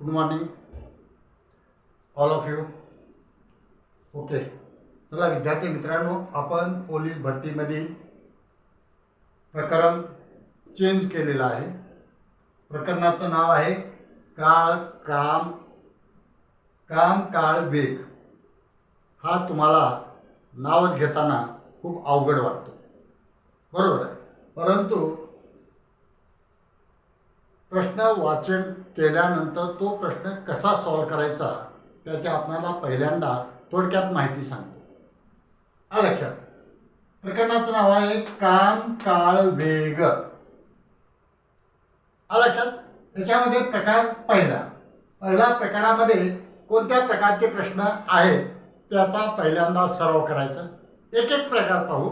Good morning all of you. Okay, चला विद्यार्थी मित्रांनो, आपण पोलीस भरतीमध्ये प्रकरण चेंज केलेलं आहे. प्रकरणाचं नाव आहे काळ काम काम काळ वेग. हा तुम्हाला नावच घेताना खूप अवघड वाटतो, बरोबर आहे. परंतु प्रश्न वाचन केल्यानंतर तो प्रश्न कसा सॉल्व करायचा त्याची आपल्याला पहिल्यांदा थोडक्यात माहिती सांगतो. लक्षात, प्रकरणाचं नाव आहे काम काळ वेग. लक्षात, त्याच्यामध्ये प्रकार पहिल्या प्रकारामध्ये कोणत्या प्रकारचे प्रश्न आहेत त्याचा पहिल्यांदा सराव करायचा. एक एक प्रकार पाहू.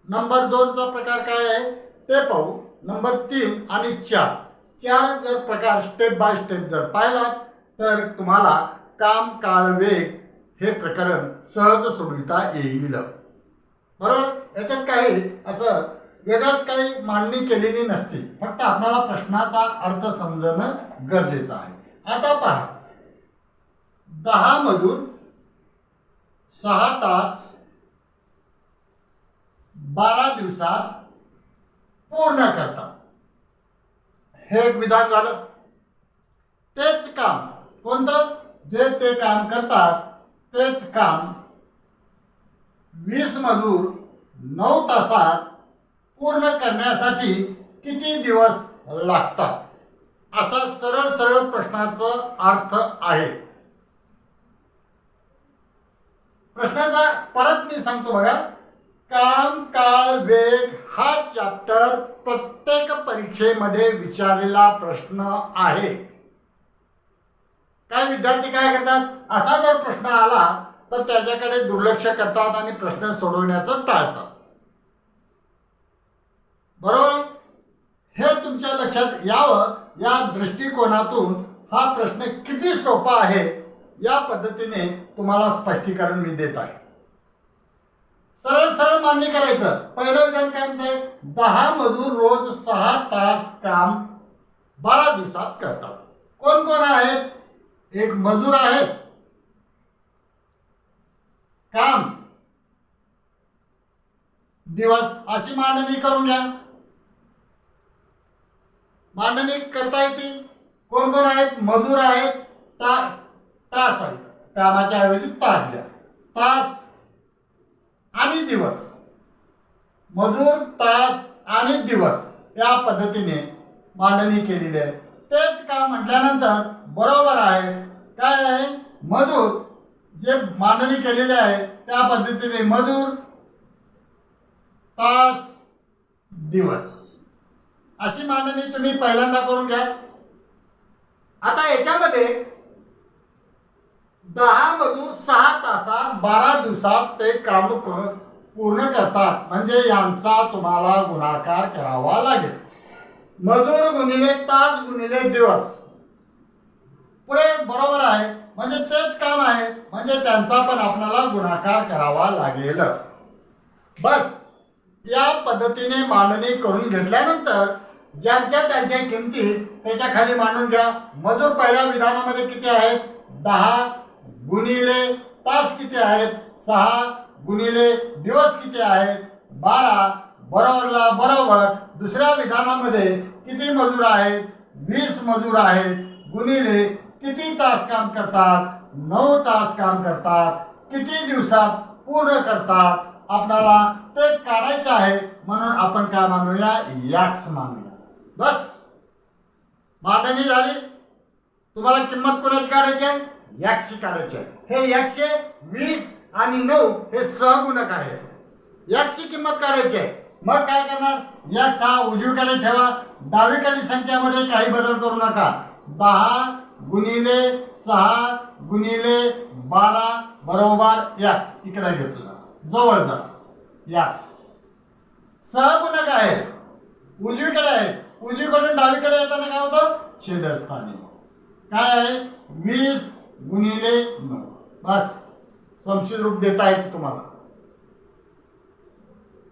नंबर 2चा प्रकार काय आहे ते पाहू. नंबर 3 आणि 4 जर प्रकार स्टेप बाय स्टेप जर पाहिला तर तुम्हाला काम काळ वेग हे प्रकरण सहज सोडविता येईल, बरोबर. याच्यात काही असं वेगळंच काही मांडणी केलेली नसते, फक्त आपल्याला प्रश्नाचा अर्थ समजणं गरजेचं आहे. आता पहा, 10 मजूर 6 तास 12 दिवसात पूर्ण करतात. हे एक विधान झालं. तेच काम कोणतं, जे ते काम करतात तेच काम 20 मजूर 9 तासात पूर्ण करण्यासाठी किती दिवस लागतात, असा सरळ सरळ प्रश्नाचा अर्थ आहे. प्रश्नाचा परत मी सांगतो बघा. काम काळ वेग हा चॅप्टर प्रत्येक परीक्षेमध्ये विचारलेला प्रश्न आहे. काय विद्यार्थी काय करतात, असा जर प्रश्न आला तर त्याच्याकडे दुर्लक्ष करतात आणि प्रश्न सोडवण्याचं टाळतात, बरोबर. हे तुमच्या लक्षात यावं या दृष्टिकोनातून हा प्रश्न किती सोपा आहे या पद्धतीने तुम्हाला स्पष्टीकरण मी देत आहे. सरळ सरळ मान्य करायचं. पहिलं विधान काय म्हणते, 10 मजूर रोज 6 तास काम 12 दिवसात करतात. कोण कोण आहेत, एक मजूर आहे, काम दिवस, अशी मांडणी करून घ्या. मांडणी करता येते. कोण कोण आहेत, मजूर आहेत, तास आहेत, कामाच्या ऐवजी तास घ्या. तास आणि दिवस, मजूर तास आणि दिवस या पद्धतीने मांडणी केलेली आहे. तेच काम म्हटल्यानंतर बरोबर आहे. काय आहे, मजूर जे मांडणी केलेले आहे त्या पद्धतीने मजूर तास दिवस अशी मांडणी तुम्ही पहिल्यांदा करून घ्या. आता याच्यामध्ये 10 मजूर 6 तासात 12 दिवसात ते काम पूर्ण करतात, म्हणजे यांचा तुम्हाला गुणाकार करावा लागेल. मजूर गुणिले तास गुणिले दिवस, पुढे बरोबर आहे, म्हणजे तेच काम आहे, म्हणजे त्यांचा पण आपल्याला गुणाकार करावा लागेल. बस या पद्धतीने मांडणी करून घेतल्यानंतर ज्यांच्या त्यांच्या किमती त्याच्या खाली मांडून घ्या. मजूर पहिल्या विधानामध्ये किती आहेत, 10 गुणिले तास किती आहेत, 6 गुणिले दिवस किती आहेत, 12, बरोबरला बरोबर. दुसऱ्या विधानामध्ये किती मजूर आहेत, 20 मजूर आहेत, गुणिले किती तास काम करतात, 9 तास काम करतात, किती दिवसात पूर्ण करतात, आपल्याला ते काढायचं आहे. म्हणून आपण काय मानूया, याक्स मानूया. बस मांडणी झाली. तुम्हाला किंमत कोणाची काढायची आहे, याक्सची काढायची आहे. हे 120 आणि 9 हे सहगुणक आहे. याक्सची किंमत काढायची आहे. मग काय करणार, याक्स हा उजवीकडे ठेवा, डावीकडील संख्यामध्ये काही बदल करू नका. 10 गुणिले 6 गुणिले 12 बरोबर याक्स. इकडे घेतो जरा, जवळ जा. याक्स सहगुणक आहे, उजवीकडे आहे. उजवीकडून डावीकडे येताना काय होतं, छेदस्थानी. काय आहे, 20 गुणिले 9. बस संक्षिप्त रूप देता येते तुम्हाला.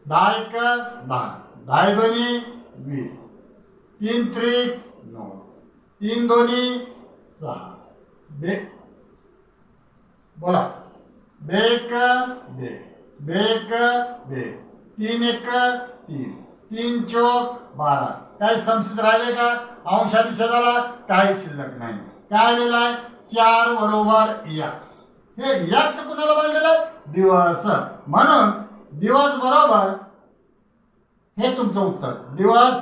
10 1 10, 10 2 20, 3 3 9, 3 2 6 बे बोला बेक बे बेक बे 3 1 3 3 चौक 12 काही संशय राहिले का अंश आणि छेदाला काही शिल्लक नाही काय आलेलं आहे 4 बरोबर x हे x कुणाला बांधलेलं आहे दिवस म्हणून दिवस बरोबर हे तुमचं उत्तर दिवस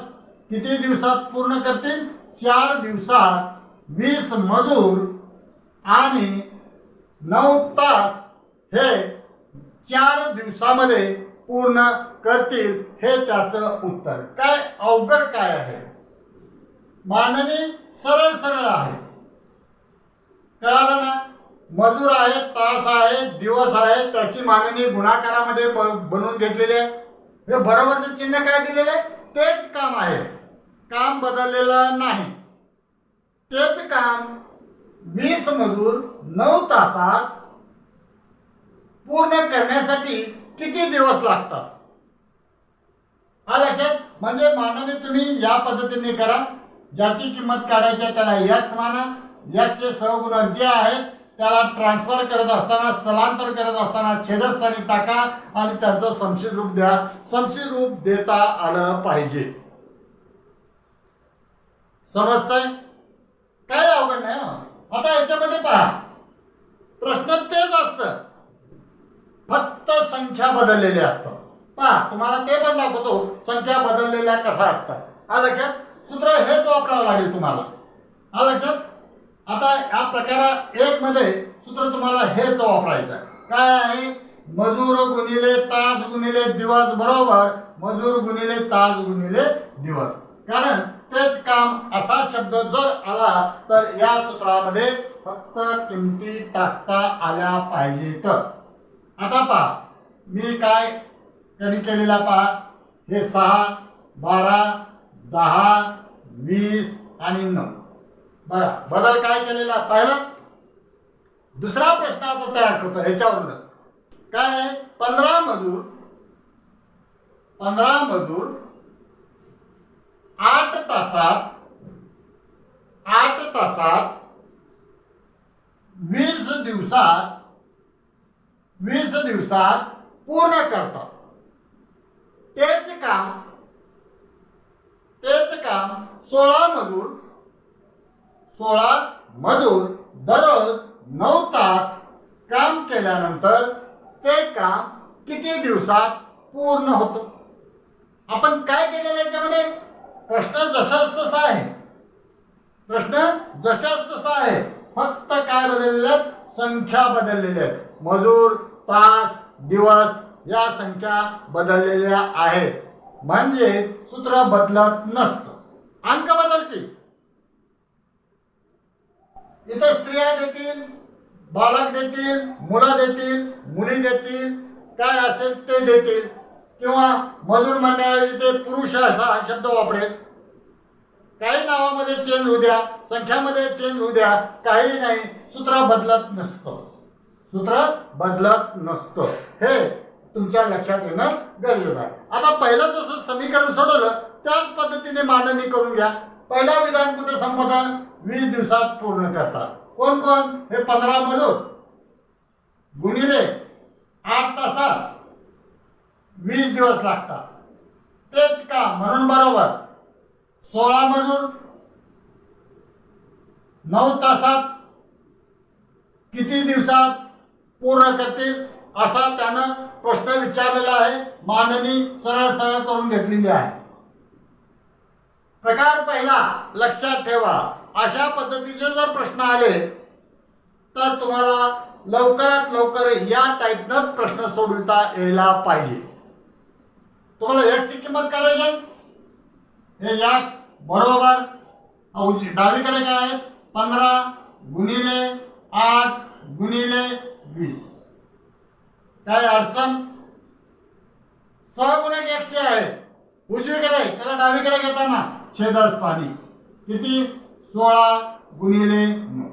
किती दिवसात पूर्ण करतील 4 दिवसात 20 मजूर आणि 9 तास हे 4 दिवसामध्ये पूर्ण करतील हे त्याचं उत्तर काय अवघड काय आहे मांडणी सरळ सरळ आहे कळालं ना मजूर आहे तास आहे दिवस आहे त्याची मांडणी गुणाकारामध्ये बनवून घेतलेली आहे हे बरोबरचं चिन्ह काय दिलेलं आहे तेच काम आहे काम बदललेलं नाही तेच काम 20 मजूर 9 तासात पूर्ण करण्यासाठी किती दिवस लागतात हा लक्षात म्हणजे मांडणी तुम्ही या पद्धतीने करा ज्याची किंमत काढायची आहे त्याला x माना x चे सहगुणक जे आहेत त्याला ट्रान्सफर करत असताना स्थलांतर करत असताना छेदस्थानी टाका आणि त्यांचं समशीर रूप द्या समशीर रूप देता आलं पाहिजे समजतंय काय अवघड नाही आता याच्यामध्ये पहा प्रश्न तेच असतं फक्त संख्या बदललेल्या असतात पहा तुम्हाला ते पण दाखवतो संख्या बदललेल्या कसा असतात हा लक्षात सूत्र हेच वापरावं लागेल तुम्हाला हा लक्षात आता या प्रकार 1 मध्ये सूत्र तुम्हाला हेच वापरायचं आहे काय आहे मजूर गुणिले तास गुणिले दिवस बरोबर मजूर गुणिले तास गुणिले दिवस कारण तेच काम असा शब्द जर आला तर या सूत्रामध्ये फक्त किमती टाकता आल्या पाहिजेत आता पहा मी काय कमी केलेला पहा हे 6 12 10 20 आणि 9 बघा बदल काय केलेला पाहिला दुसरा प्रश्न आता तयार करतो ह्याच्यावरून काय आहे 15 मजूर 8 तासात 20 दिवसात पूर्ण करतात तेच काम 16 मजूर दररोज 9 तास काम केल्यानंतर ते काम किती दिवसात पूर्ण होतं आपण काय केलेलं याच्यामध्ये प्रश्न जसाच तसा आहे फक्त काय बदललेले आहेत संख्या बदललेल्या आहेत मजूर तास दिवस या संख्या बदललेल्या आहेत म्हणजे सूत्र बदलत नसतं अंक बदलतील इथे स्त्रिया देतील बालक देतील मुलं देतील मुली देतील काय असेल ते देतील किंवा मजूर म्हणण्याऐवजी ते पुरुष असा हा शब्द वापरेल काही नावामध्ये चेंज होऊ द्या संख्यामध्ये चेंज होऊ द्या काही नाही सूत्र बदलत नसतं हे तुमच्या लक्षात येणं गरजेचं आहे आता पहिलं जसं समीकरण सोडवलं त्याच पद्धतीने मांडणी करून घ्या पहिला विधान कुठे संपतं 20 दिवसात पूर्ण करतात कोण हे 15 मजूर गुणिले 8 तासात 20 दिवस लागतात तेच काम म्हणून बरोबर 16 मजूर 9 तासात किती दिवसात पूर्ण करतील असा त्यानं प्रश्न विचारलेला आहे मांडणी सरळ करून घेतलेली आहे प्रकार पहिला लक्षात ठेवा अशा पद्धतीचे जर प्रश्न आले तर तुम्हाला लवकरात लवकर या टाईपनंच प्रश्न सोडवता यायला पाहिजे तुम्हाला x ची किंमत काढायची हे x बरोबर डावीकडे काय आहे 15 गुणिले 8 गुणिले 20 काय अडचण सहगुणक x आहे उजवीकडे त्याला डावीकडे घेताना छेदस्थानी किती 16 गुणिले 9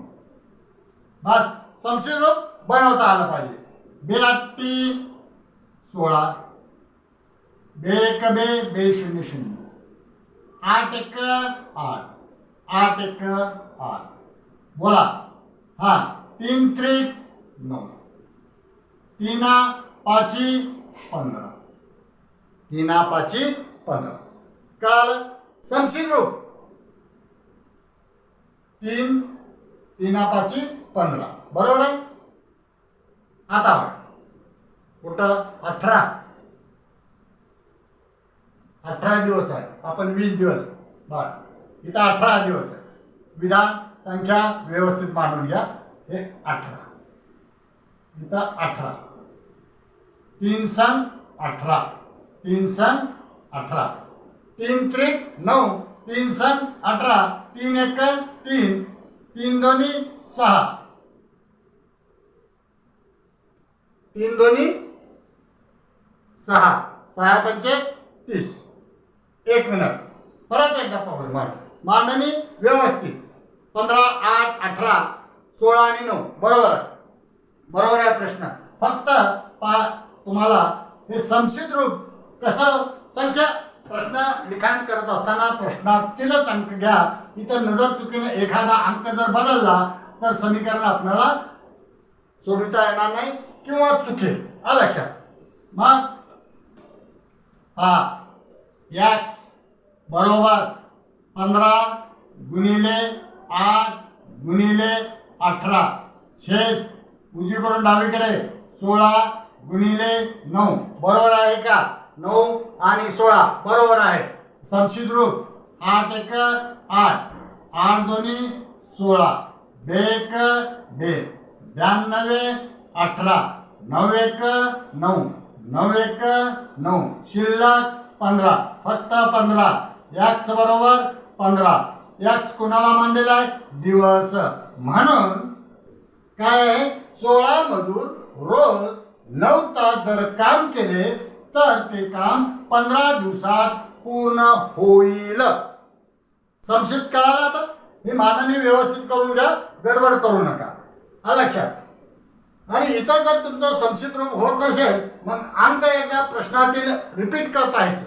बस समशीर रूप बनवता आलं पाहिजे बेलाटी 16 बे बे 0 0 8 1 8 8 1 8 बोला. हा 3 त्रिक 9, 3 पाची 15, 3 पाची 15. काल समशील रूप 3 पाची 15 बरोबर आहे. आता कुठं 18 दिवस आहे, आपण 20 दिवस बर, इथं 18 दिवस आहे. विधान संख्या व्यवस्थित मांडून घ्या. हे 18, इथं 18, 3 सन 18, 3 सन 18, 3 त्रिक 9, 3 सन 18, 3 एक 3, 3 दोन्ही 6, 3 दोन्ही 6, 6 पंचे 30. 1 मिनिट परत एकदा पाहू. मांडणी व्यवस्थित 15, 8, 18, 16 आणि 9 बरोबर आहे. बरोबर आहे प्रश्न. फक्त तुम्हाला हे समशीत रूप कसं संख्या प्रश्न लिखाण करत असताना प्रश्नातीलच अंक घ्या. इथं नजर चुकीने एखादा अंक जर बदलला तर समीकरण आपल्याला सोडवता येणार नाही किंवा चुकेल. लक्षात. मग x बरोबर 15 गुणिले 8 गुणिले 18 छेद उजवीकडून डावीकडे 16 गुणिले 9 बरोबर आहे का. 9 आणि 16 बरोबर आहे. समशीत रूप 8 एक 8, 8 दोन्ही 16, 2 एक 2, 92 18, 9 एक 9, 9 एक 9, शिल्लक 15, फक्त 15. x बरोबर 15. x कोणाला मानलेला आहे दिवस. म्हणून काय आहे 16 मजूर रोज 9 तास जर काम केले तर ते काम 15 दिवसात पूर्ण होईल. समशीत कळालं. आता हे मांडणी व्यवस्थित करून घ्या, गडबड करू नका. लक्षात. आणि इथं जर तुमचं समशीत रूप होत नसेल मग अंक एकदा प्रश्नातील रिपीट कर पाहायचं.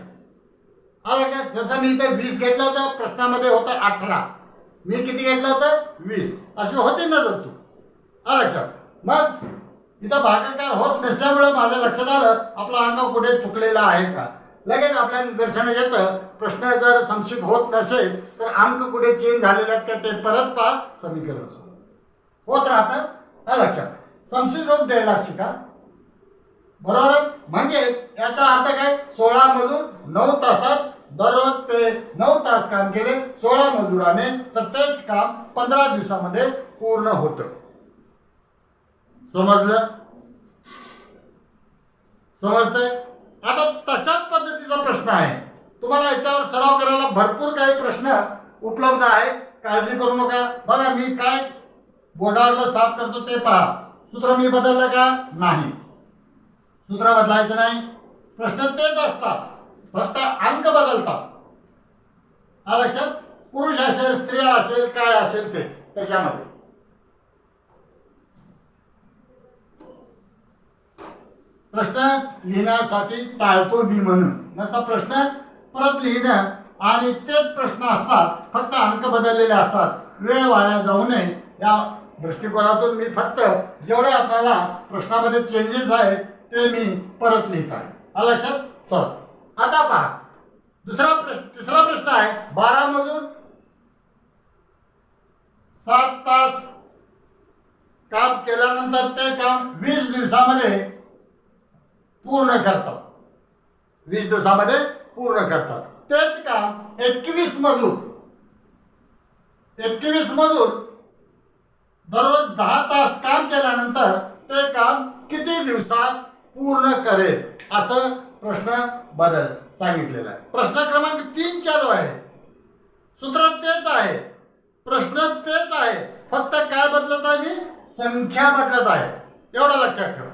लक्षात. जसं मी इथं 20 घेतलं होतं प्रश्नामध्ये होतं 18, मी किती घेतलं होतं 20, अशी होती ना जर चूक. लक्षात. मग इथं भागाकार होत नसल्यामुळे माझ्या लक्षात आलं आपला अंक कुठे चुकलेला आहे का. लगेच आपल्या निदर्शनात येतं प्रश्न जर समशीत होत नसेल तर अंक कुठे चेंज झालेले आहेत का ते परत पहा, समीकरण होत राहतं. लक्षात. समशीत रूप द्यायला शिका. बरोबर. म्हणजे याचा अर्थ काय 16 मजूर 9 तासात दररोज ते 9 तास काम केले 16 मजुराने तर तेच काम 15 दिवसामध्ये पूर्ण होतं. समजलं. समजतंय. आता तशाच पद्धतीचा प्रश्न आहे. तुम्हाला याच्यावर सराव करायला भरपूर काही प्रश्न उपलब्ध आहेत. काळजी करू नका. बघा मी काय बोर्डावरला साफ करतो ते पहा. सूत्र मी बदललं का नाही. सूत्र बदलायचं नाही. प्रश्न तेच असतात, फक्त अंक बदलतात. लक्षात. पुरुष असेल स्त्री असेल काय असेल ते त्याच्यामध्ये. प्रश्न लिहिण्यासाठी टाळतो मी म्हणून नंतर प्रश्न परत लिहिणं आणि तेच प्रश्न असतात, फक्त अंक बदललेले असतात. वेळ वाया जाऊ नये या दृष्टिकोनातून मी फक्त जेवढे आपल्याला प्रश्नामध्ये चेंजेस आहेत ते मी परत लिहित आहे. लक्षात. चला आता पहा तिसरा प्रश्न आहे. 12 मजूर 7 तास काम केल्यानंतर ते काम 20 दिवसामध्ये पूर्ण करतात. 20 दिवसामध्ये पूर्ण करतात. तेच काम 21 मजूर दररोज 10 तास काम केल्यानंतर ते काम किती दिवसात पूर्ण करेल असं प्रश्न बदल सांगितलेला आहे. प्रश्न क्रमांक 3 चालू आहे. सूत्र तेच आहे, प्रश्न तेच आहे, फक्त काय बदलत आहे मी संख्या बदलत आहे. एवढं लक्षात ठेवा.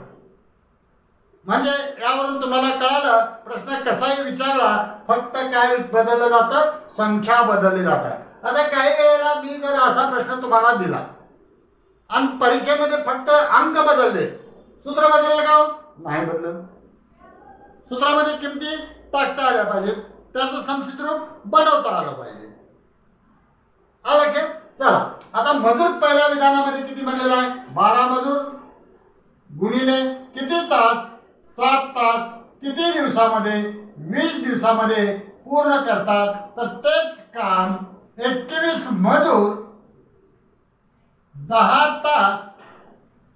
म्हणजे यावरून तुम्हाला कळालं प्रश्न कसाही विचारला फक्त काय बदललं जातं संख्या बदलली जातात. आता काही वेळेला मी जर असा प्रश्न तुम्हाला दिला आणि परीक्षेमध्ये फक्त अंक बदलले, सूत्र बदललं का नाही बदललं. सूत्रामध्ये किमती टाकता आल्या पाहिजेत, त्याचं समशीत रूप बनवता आलं पाहिजे. लक्षात. चला आता मजूर पहिल्या विधानामध्ये किती म्हणलेला आहे? 12 मजूर गुणिले किती तास? 7 तास किती दिवसामध्ये? 20 दिवसामध्ये पूर्ण करतात. तर तेच काम 21 मजूर 10 तास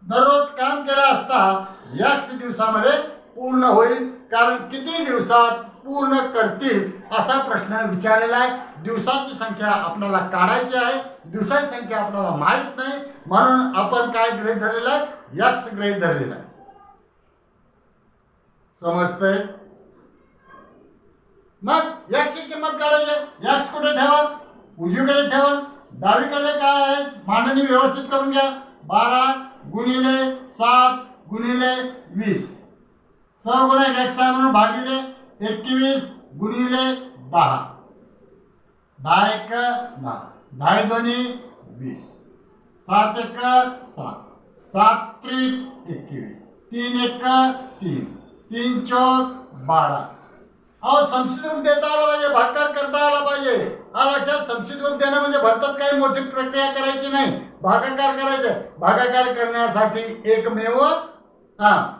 दररोज काम केलं असता याच दिवसामध्ये पूर्ण होईल. कारण किती दिवसात पूर्ण करतील असा प्रश्न विचारलेला आहे. दिवसाची संख्या आपल्याला काढायची आहे. दिवसाची संख्या आपल्याला माहित नाही, म्हणून आपण काय गृहीत धरलेलं आहे? यक्स गृहीत धरलेला आहे. समजतंय? मग यक्सची किंमत काढायची. यक्स कुठे ठेवा? उजवीकडे ठेवा. डावीकडे काय आहे? मांडणी व्यवस्थित करून घ्या. 12 गुणिले 7 गुणिले 20 सहगुणक x आहे म्हणून भागिले 21 गुणिले 10. 10 एक 10, 10 दोन्ही 20, 7 एक 7, 7 त्रिक 21, 3 एक 3, 3 चौक 12. अहो संक्षिप्त रूप देता आला पाहिजे, भागाकार करता आला पाहिजे. हा लक्षात. संक्षिप्त रूप देणं म्हणजे भलतच काही मोठी प्रक्रिया करायची नाही, भागाकार करायचं. भागाकार करण्यासाठी एकमेव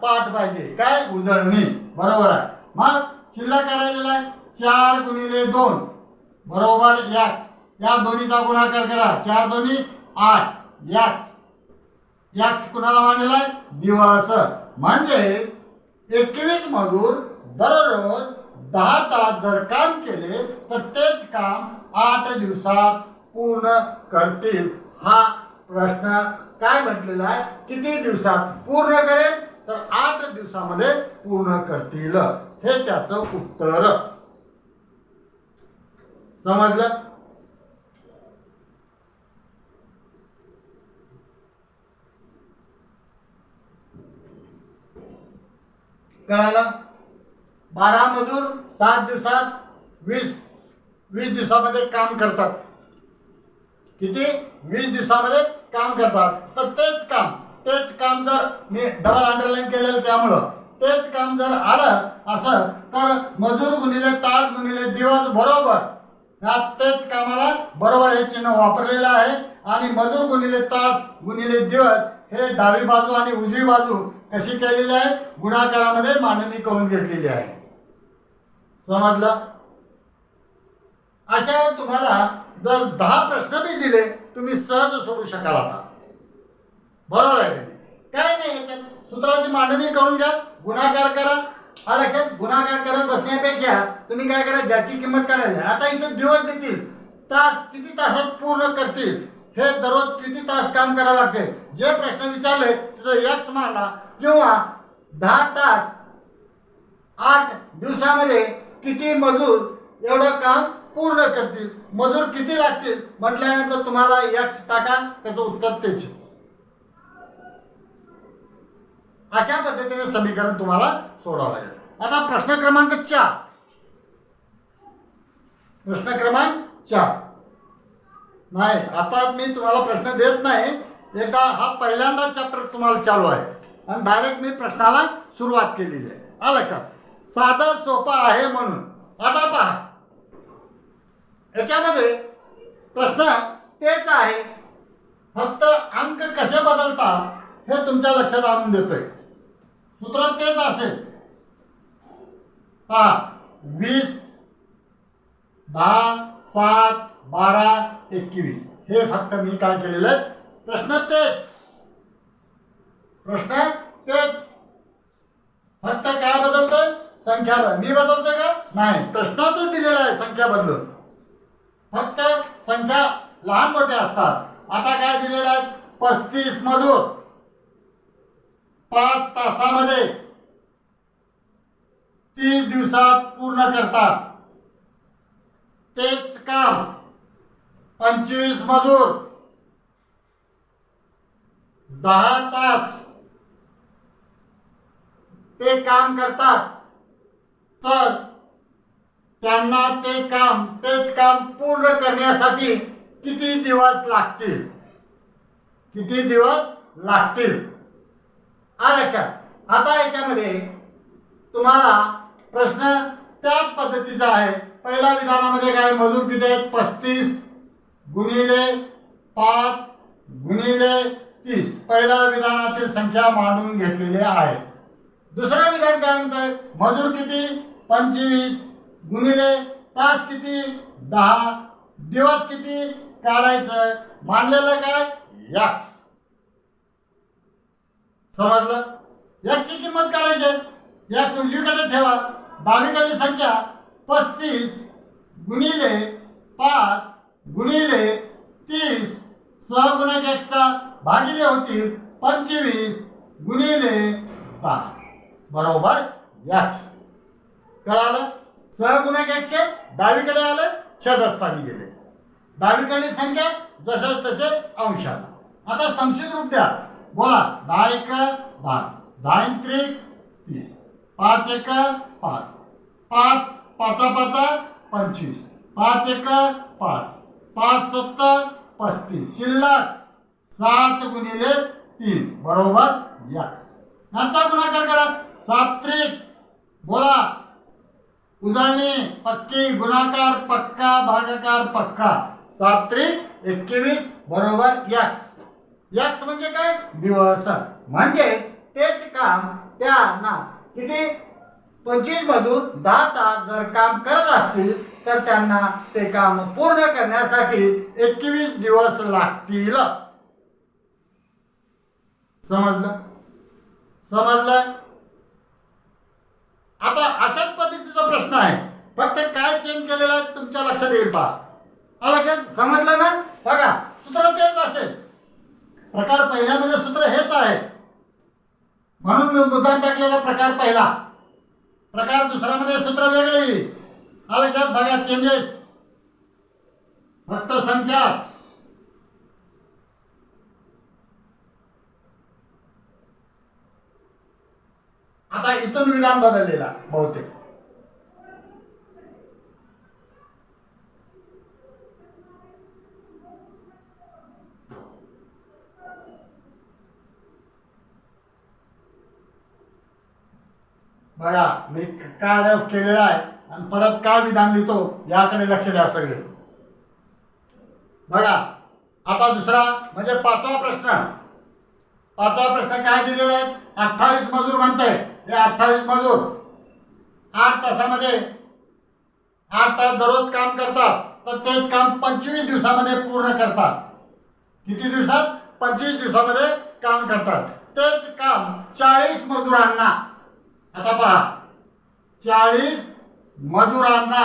पाठ पाहिजे, काय? उजळणी. बरोबर आहे. मग शिल्लक करायला आहे 4 गुणिले 2 बरोबर x. या दोन्हीचा गुणाकार करा. 4 दोन्ही 8 x. x कुणाला मानलेला आहे? दिवस. म्हणजे 21 मजूर दररोज 10 तास जर काम केले तर तेच काम 8 दिवसात पूर्ण करतील. हा प्रश्न काय म्हटलेला आहे? किती दिवसात पूर्ण करेल? तर 8 दिवसामध्ये पूर्ण करतील. हे त्याचं उत्तर. समजलं? कळालं? 12 मजूर 7 दिवसात 20 दिवसामध्ये काम करतात. किती? 20 दिवसामध्ये काम करतात. तर तेच काम जर मी डबल अंडरलाईन केलेलं त्यामुळं तेच काम जर आलं असं तर मजूर गुणिले तास गुणिले दिवस बरोबर तेच कामाला बरोबर हे चिन्ह वापरलेलं आहे. आणि मजूर गुणिले तास गुणिले दिवस हे डावी बाजू आणि उजवी बाजू कशी केलेली आहे? गुणाकारामध्ये मांडणी करून घेतलेली आहे. समजलं? अशावर तुम्हाला जर 10 प्रश्न मी दिले तुम्ही सहज सोडू शकाल. आता बरोबर आहे काय नाही. याच्यात सूत्राची मांडणी करून घ्या, गुणाकार करा. हा लक्षात. गुणाकार करत बसण्यापेक्षा तुम्ही काय करा, ज्याची किंमत काढायची. आता इथं दिवस देतील, तास किती तासात पूर्ण करतील, हे दररोज किती तास काम करावं लागते. जे प्रश्न विचारले तिथं एक्स मांडा किंवा 10 तास 8 दिवसामध्ये किती मजूर एवढं काम पूर्ण करतील, मजूर किती लागतील म्हटल्यानंतर तुम्हाला एक्स टाका, त्याचं उत्तर तेच. अशा पद्धतीने समीकरण तुम्हाला सोडावं लागेल. आता प्रश्न क्रमांक 4. प्रश्न क्रमांक 4 नाही, आता मी तुम्हाला प्रश्न देत नाही. हा पहिल्यांदा चॅप्टर तुम्हाला चालू आहे आणि डायरेक्ट मी प्रश्नाला सुरुवात केलेली आहे. हा लक्षात. साधं सोपं आहे म्हणून. आता पहा, याच्यामध्ये प्रश्न तेच आहे, फक्त अंक कसे बदलतात हे तुमच्या लक्षात आणून देतोय. सूत्र तेच असेल. पहा, 20 10 7 12 21 हे फक्त मी काय केलेलं आहे, प्रश्न तेच फक्त काय बदलतोय? संख्या. मी बदलतोय का? नाही, प्रश्नातच दिलेला आहे संख्या बदलून. फक्त संख्या लहान मोठ्या असतात. आता काय दिलेलं आहे? 35 मजूर 5 तासामध्ये 30 दिवसात पूर्ण करतात. तेच काम 25 मजूर 10 तास ते काम करतात. तर त्यांना तेच काम पूर्ण करण्यासाठी किती दिवस लागतील? लक्षात. आता याच्यामध्ये तुम्हाला प्रश्न त्याच पद्धतीचा आहे. पहिल्या विधानामध्ये काय? मजूर किती आहेत? 35 गुणिले 5 गुणिले 30 पहिल्या विधानातील संख्या मांडून घेतलेली आहे. दुसरं विधान काय म्हणतंय, मजूर किती 25 गुणिले तास किती 10 दिवस किती काढायचं, मानलेलं काय x. समजलं? x ची किंमत काढायची, x उजवीकडे ठेवा, डावीकडील संख्या 35 गुणिले 5 गुणिले 30 सहगुणक x चा भागिले होतील 25 गुणिले 10 बरोबर x. कळालं? सहगुणक x डावीकडे आलं, छेदस्थानी गेले, डावीकडील संख्या जसे तसे अंशाला. आता संक्षिप्त रूप द्या, बोला 10 एक 10, 10 त्रिक 30, 5 एक 5, 5 पाचा 25, 5 एक 5, 5 7 35, शिल्लक 7 गुणिले 3 बरोबर x. यांचा गुणाकार करा, 7 त्रिक बोला उजळणी पक्की, गुणाकार पक्का, भागाकार पक्का, 7 त्रिक 21 बरोबर x. x म्हणजे काय दिवस, म्हणजे तेच काम त्यांना किती 25 मधून 10 तास जर काम करत असतील तर त्यांना ते काम पूर्ण करण्यासाठी 21 दिवस लागतील. समजलं? समजलं? आता अशाच पद्धतीचा प्रश्न आहे, फक्त काय चेंज केलेला आहे तुमच्या लक्षात येईल पहा. लक्षात समजलं ना? बघा सूत्र तेच असेल, प्रकार पहिल्यामध्ये सूत्र हेच आहे, म्हणून मी मुद्दाम टाकलेला प्रकार पहिला, प्रकार दुसऱ्यामध्ये सूत्र वेगळे. लक्षात बघा चेंजेस, फक्त संख्याच. आता इथून विधान बदललेला बहुतेक. बघा मी काय रफ केलेला आहे आणि परत काय विधान लिहितो याकडे लक्ष द्या सगळे. बघा आता दुसरा म्हणजे पाचवा प्रश्न. पाचवा प्रश्न काय दिलेला आहे, 28 मजूर म्हणतंय, हे 28 मजूर 8 तासामध्ये 8 तास दररोज काम करतात, तर तेच काम 25 दिवसामध्ये पूर्ण करतात. किती दिवसात? 25 दिवसामध्ये काम करतात. तेच काम 40 मजुरांना, आता पहा 40 मजुरांना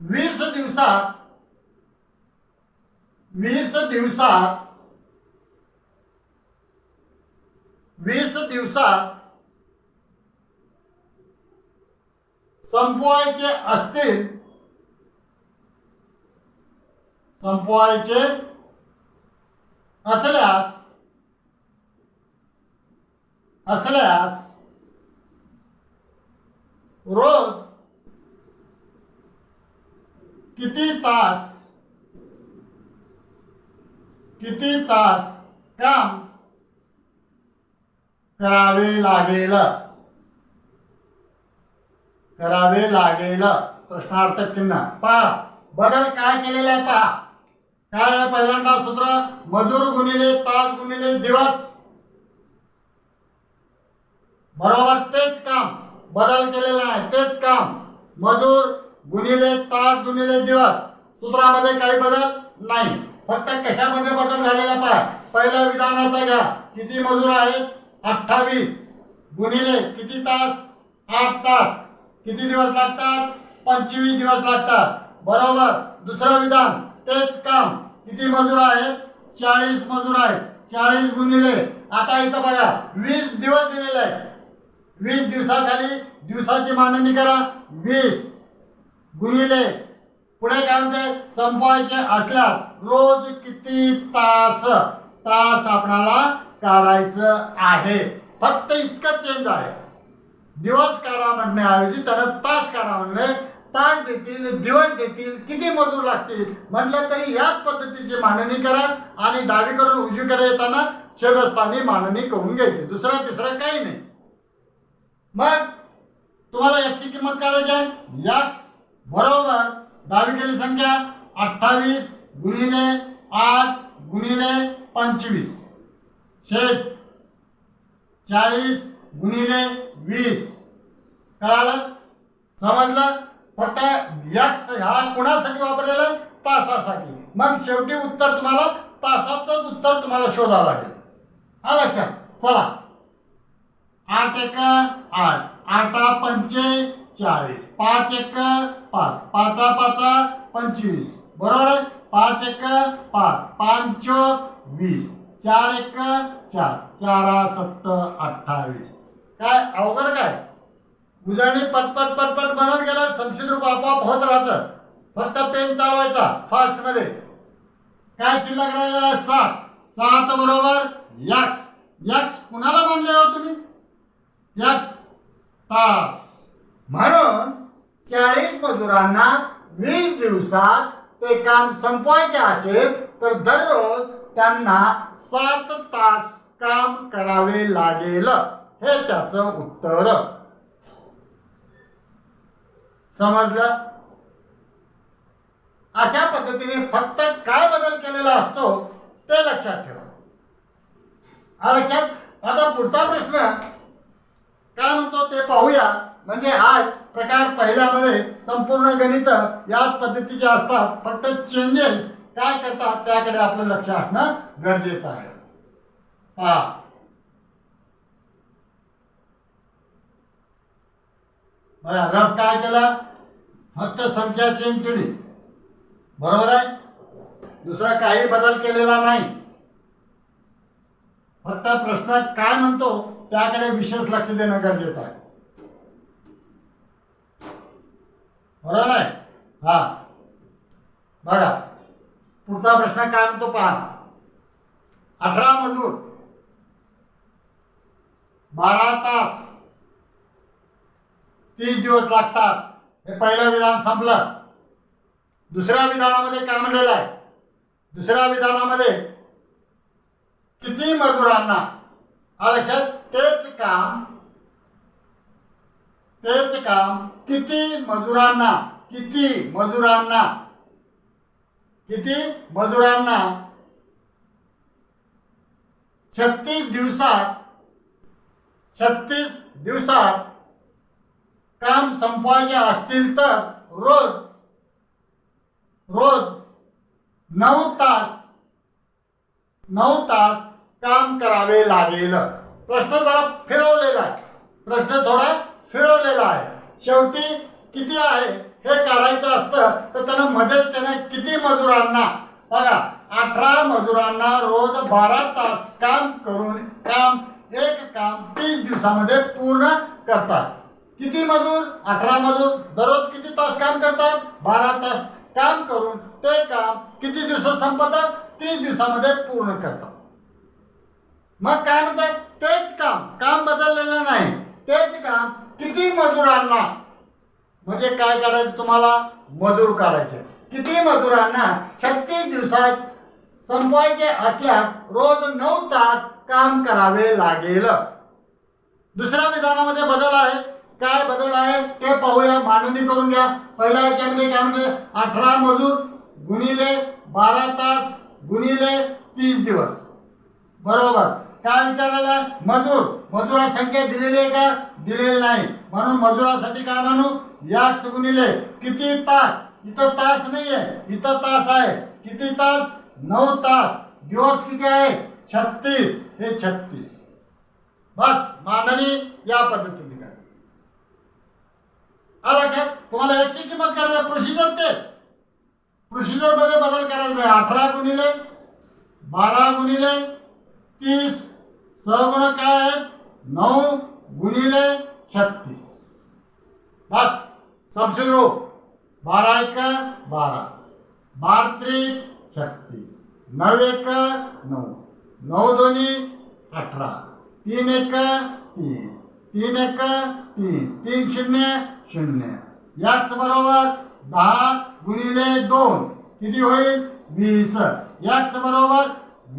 20 दिवसात 20 दिवसात संपवायचे असल्यास रोज किती तास काम करावे लागेल प्रश्नार्थक चिन्ह. पहा बदल काय केलेला आहे पहा. काय आहे पहिल्यांदा सूत्र, मजूर गुणिले तास गुणिले दिवस बरोबर तेच काम. बदल केलेला आहे तेच काम, मजूर गुणिले तास गुणिले दिवस. सूत्रामध्ये काही बदल नाही, फक्त कशामध्ये बदल झालेला पहा. पहिल्या विधानाचा घ्या, किती मजूर आहेत 28 गुणिले किती तास 8 तास, किती दिवस लागतात 25 दिवस लागतात बरोबर. दुसरं विधान तेच काम, किती मजूर आहेत 40 मजूर आहेत, 40 गुणिले आता इथं बघा 20 दिवस दिलेले आहेत, 20 दिवसाखाली दिवसाची मांडणी करा, 20 गुणिले पुढे काय म्हणते संपवायचे असल्यास रोज किती तास आपणाला काढायचं आहे. फक्त इतकं चेंज आहे, दिवस काढा म्हणण्याऐवजी त्यानं तास काढा म्हणले. तास देतील, दिवस देतील, किती मजूर लागतील म्हटलं तरी याच पद्धतीची मांडणी करा आणि डावीकडून उजवीकडे येताना छेदस्थानी मांडणी करून घ्यायची, दुसरं तिसरं काही नाही. मग तुम्हाला याची किंमत काढायची आहे, x बरोबर दहावी संख्या 28 गुणिले 8 गुणिले 25 शेत 40 गुणिले 20 कळालं समजलं. फक्त एक्स हा कोणासाठी वापरलेला आहे तासासाठी. मग शेवटी उत्तर तुम्हाला तासाचंच उत्तर तुम्हाला शोधावं लागेल. हा लक्षात. चला 8 एक 8 8 पंचे 40 5 एक 5 5 5 25 बरोबर आहे. 5 एक 5 5 चौक 20 4 एक 4 4 7 28. काय अवघड काय उजळणी पटपट पटपट बनत गेला. संक्षिप्त रूप आपोआप होत राहतं. फक्त पेन चालवायचा फास्ट मध्ये. काय शिल्लक राहिलेला आहे 7 7 बरोबर एक्स एक्स कुणाला मानलेला तुम्ही एक्स तास. म्हणून 40 मजुरांना 20 दिवसात ते काम संपवायचे असेल तर दररोज त्यांना 7 तास काम करावे लागेल. हे त्याचं उत्तर. समजलं. अशा पद्धतीने फक्त काय बदल केलेला असतो ते लक्षात ठेवा. हा लक्षात. आता पुढचा प्रश्न काय म्हणतो ते पाहूया. म्हणजे आज प्रकार पहिल्यामध्ये संपूर्ण गणित याच पद्धतीचे असतात. फक्त चेंजेस काय करतात त्याकडे आपलं लक्ष असणं गरजेचं आहे. पहा रफ काय केला फक्त संख्या चेंज केली बरोबर आहे. दुसरा काही बदल केलेला नाही. फक्त प्रश्न काय म्हणतो त्याकडे विशेष लक्ष देणं गरजेचं आहे. बरोबर आहे. हा बघा पुढचा प्रश्न काय म्हणतो पहा. 18 मजूर 12 तास 30 दिवस लागतात. हे पहिलं विधान संपलं. दुसऱ्या विधानामध्ये काय म्हणलेलं आहे. दुसऱ्या विधानामध्ये किती मजुरांना हा लक्षात तेच काम किती मजुरांना किती मजुरांना 36 दिवसात काम संपवायचे असतील तर रोज 9 तास काम करावे लागेल. प्रश्न जरा फिरवलेला आहे. प्रश्न थोडा फिरवलेला आहे. शेवटी किती आहे हे काढायचं असतं तर त्यानं किती मजुरांना बघा 18 मजुरांना रोज 12 तास काम करून एक काम 30 दिवसामध्ये पूर्ण करतात. किती मजूर 18 मजूर दररोज किती तास काम करतात 12 तास काम करून ते काम किती दिवसात संपतात 30 दिवसामध्ये पूर्ण करतात. मग काय म्हणतात तेच काम बदललेलं नाही. तेच काम किती मजुरांना म्हणजे काय काढायचं तुम्हाला मजूर काढायचे. किती मजुरांना 36 दिवसात संपवायचे असल्यास रोज 9 तास काम करावे लागेल. दुसऱ्या विधानामध्ये बदल आहे. काय बदल आहे ते पाहूया. मांडणी करून घ्या. पहिल्या याच्यामध्ये काय म्हणते 18 मजूर गुणिले 12 तास गुणिले 30 दिवस बरोबर. काय विचारलेला मजुरा संख्या दिलेली आहे का दिलेली नाही. म्हणून मजुरासाठी काय म्हणू एक्स गुणिले किती तास. इथं तास नाहीये इथं तास आहे. किती तास 9 तास. दिवस किती आहे 36. हे 36. बस मांडणी या पद्धतीने करा. लक्षात तुम्हाला एक्सची किंमत काढायची प्रोसिजर तेच. प्रोसिजर मध्ये बदल करायचा नाही. 18 गुणिले 12 गुणिले 30 सहगुण काय आहेत 9 गुणिले 36. बस संक्षिप्त रूप 12 एक 12 12 त्रिक 36 9 एक 9 9 दोन्ही 18 3 एक 3 3 एक 3 3 शून्य 0 एक्स बरोबर 10 गुणिले 2 किती होईल 20. एक्स बरोबर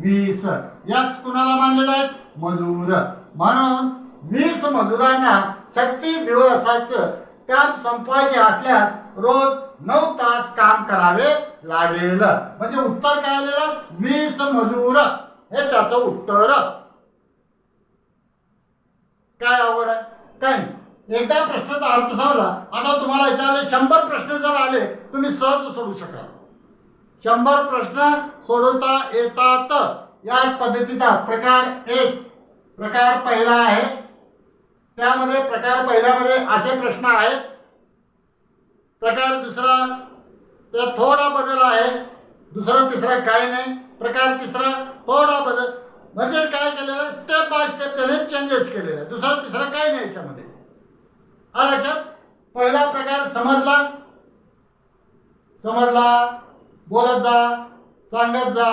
20. एक्स कुणाला मानलेला आहे मजूर. म्हणून 20 मजुरांना 36 दिवसाचं काम संपवायचे असल्यास रोज 9 तास काम करावे लागेल. म्हणजे उत्तर काय आलेलं? 20 मजूर हे त्याचं उत्तर. काय अवघड आहे? काय नाही. एकदा प्रश्नाचा अर्थ समजला. आता तुम्हाला याच्यामध्ये 100 प्रश्न जर आले तुम्ही सहज सोडू शकाल. 100 प्रश्न सोडवता येतात. या पद्धतीचा प्रकार एक. प्रकार पहिला आहे. त्यामध्ये प्रकार पहिल्यामध्ये असे प्रश्न आहेत. प्रकार दुसरा त्यात थोडा बदल आहे. दुसरा तिसरा काही नाही. प्रकार तिसरा थोडा बदल, म्हणजे काय केलेलं स्टेप बाय स्टेप त्याने चेंजेस केलेले. दुसरा तिसरा काही नाही याच्यामध्ये. हा लक्षात. पहिला प्रकार समजला. बोलत जा, सांगत जा.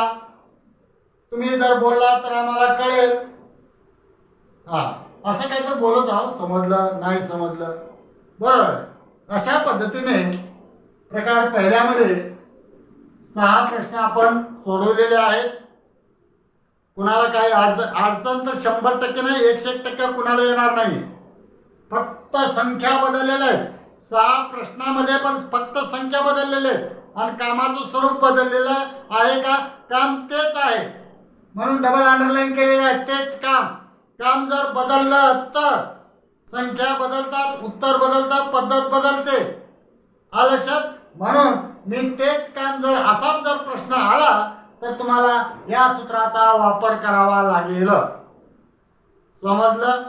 तुम्ही जर बोलला तर आम्हाला कळेल. हा, असं काही तर बोलत आहोत. समजलं नाही समजलं बरोबर. अशा पद्धतीने प्रकार पहिल्यामध्ये 6 प्रश्न आपण सोडवलेले आहेत. कुणाला काही अडचण तर 100% नाही, 101% कुणाला येणार नाही. फक्त संख्या बदललेल्या आहेत. 6 प्रश्नामध्ये पण फक्त संख्या बदललेल्या आहेत आणि कामाचं स्वरूप बदललेलं आहे का? काम तेच आहे म्हणून डबल अंडरलाईन केलेलं आहे. तेच काम. काम जर बदललं तर संख्या बदलतात, उत्तर बदलतात, पद्धत बदलते. हा लक्षात. म्हणून मी तेच काम जर असाच जर प्रश्न आला तर तुम्हाला या सूत्राचा वापर करावा लागेल. समजलं?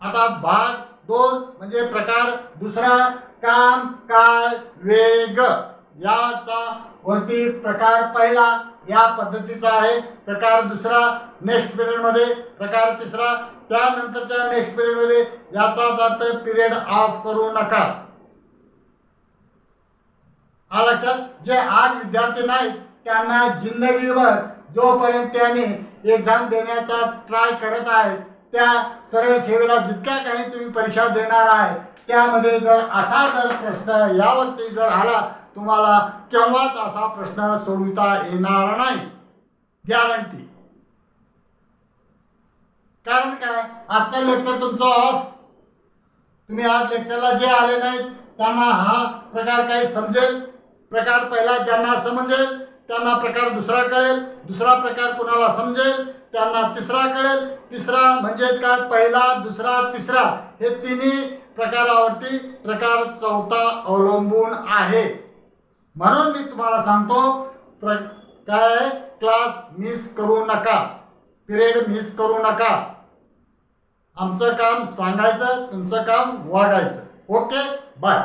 आता भाग 2 म्हणजे प्रकार दुसरा, काम काळ वेग. याचा वरती प्रकार पहिला या पद्धतीचा आहे. प्रकार दुसरा नेक्स्ट पिरियड मध्ये. प्रकार तिसरा त्यानंतरच्या नेक्स्ट पिरियड मध्ये. याचा अर्थ पिरियड ऑफ करू नका. हा लक्षात. जे आज विद्यार्थी नाहीत त्यांना जिंदगीभर जोपर्यंत त्यांनी एक्झाम देण्याचा ट्राय करत आहेत त्या सरळ सेवेला जितक्या काही तुम्ही परीक्षा देणार आहे त्यामध्ये जर असा जर प्रश्न यावरती जर आला तुम्हाला केव्हाच असा प्रश्न सोडवता येणार नाही. गॅरंटी. कारण काय? आजचं लेक्चर तुमचं ऑफ. तुम्ही आज लेक्चरला जे आले नाहीत त्यांना हा प्रकार काही समजेल. प्रकार पहिला ज्यांना समजेल त्यांना प्रकार दुसरा कळेल. दुसरा प्रकार कुणाला समजेल त्यांना तिसरा कळेल. तिसरा म्हणजेच काय? पहिला, दुसरा, तिसरा हे तिन्ही प्रकारावरती प्रकार चौथा अवलंबून आहे. म्हणून मी तुम्हाला सांगतो काय क्लास मिस करू नका, पिरियड मिस करू नका. आमचं काम सांगायचं, तुमचं काम वागायचं. Okay, bye.